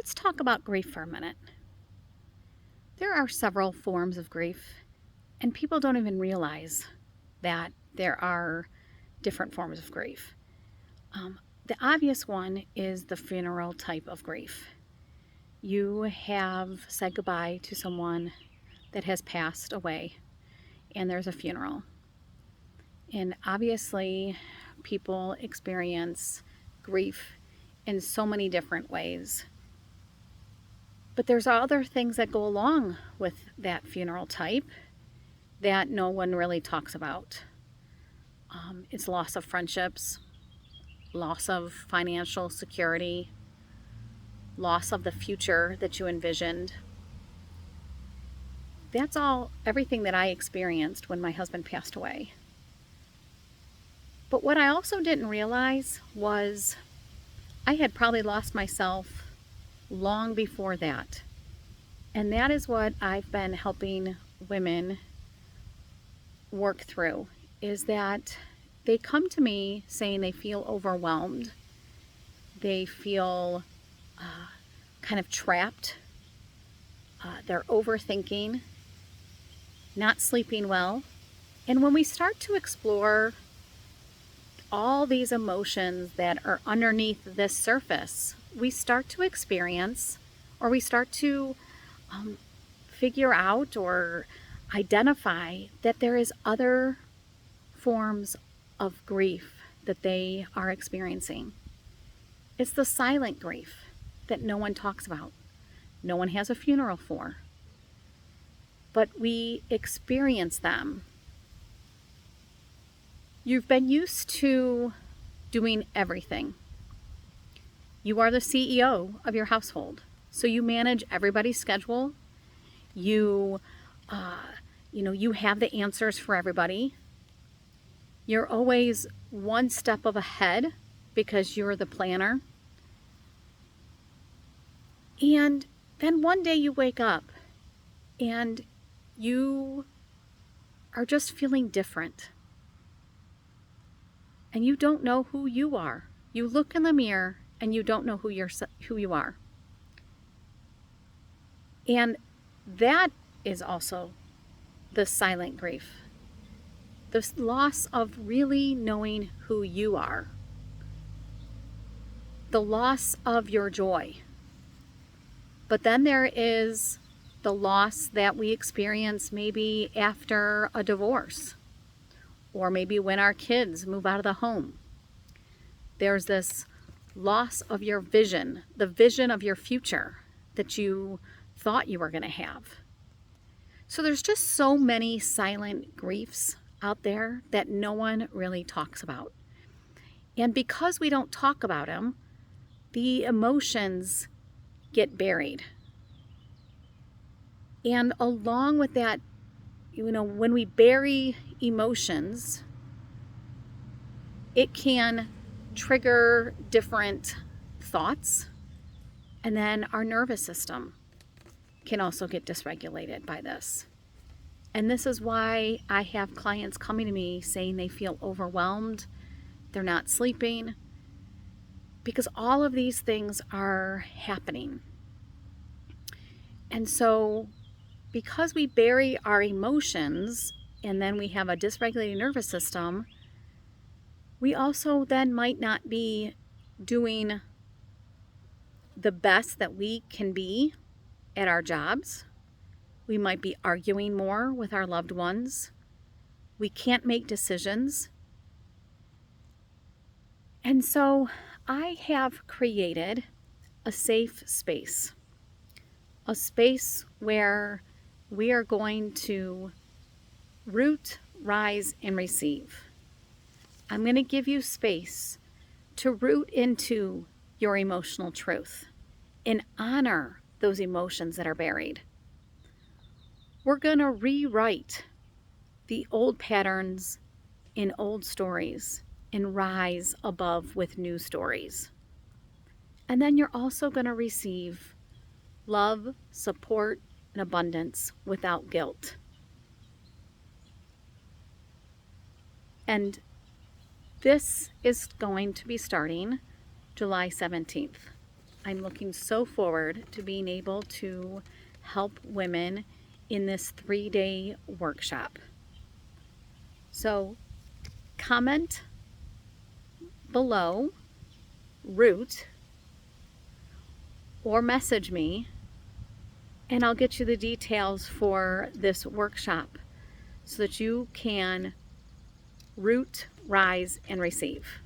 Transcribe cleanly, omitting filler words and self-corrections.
Let's talk about grief for a minute. There are several forms of grief, and people don't even realize that there are different forms of grief. The obvious one is the funeral type of grief. You have said goodbye to someone that has passed away, and there's a funeral. And obviously, people experience grief in so many different ways. But there's other things that go along with that funeral type that no one really talks about. It's loss of friendships, loss of financial security, loss of the future that you envisioned. That's everything that I experienced when my husband passed away. But what I also didn't realize was I had probably lost myself long before that. And that is what I've been helping women work through, is that they come to me saying they feel overwhelmed. They feel kind of trapped. They're overthinking, not sleeping well. And when we start to explore all these emotions that are underneath this surface, we start to experience, or we start to figure out or identify that there is other forms of grief that they are experiencing. It's the silent grief that no one talks about. No one has a funeral for. But we experience them. You've been used to doing everything. You are the CEO of your household, so you manage everybody's schedule. You have the answers for everybody. You're always one step ahead because you're the planner. And then one day you wake up and you are just feeling different. And you don't know who you are. You look in the mirror and you don't know who you are. And that is also the silent grief. The loss of really knowing who you are. The loss of your joy. But then there is the loss that we experience maybe after a divorce, or maybe when our kids move out of the home. There's this loss of your vision, the vision of your future that you thought you were going to have. So there's just so many silent griefs out there that no one really talks about. And because we don't talk about them, the emotions get buried. And along with that, when we bury emotions, it can trigger different thoughts, and then our nervous system can also get dysregulated by this. And this is why I have clients coming to me saying they feel overwhelmed, they're not sleeping, because all of these things are happening. And so because we bury our emotions and then we have a dysregulated nervous system, we also then might not be doing the best that we can be at our jobs. We might be arguing more with our loved ones. We can't make decisions. And so I have created a safe space. A space where we are going to root, rise, and receive. I'm going to give you space to root into your emotional truth and honor those emotions that are buried. We're going to rewrite the old patterns in old stories and rise above with new stories. And then you're also going to receive love, support, and abundance without guilt. And this is going to be starting July 17th. I'm looking so forward to being able to help women in this 3-day workshop. So comment below, root, or message me, and I'll get you the details for this workshop so that you can root, rise, and receive.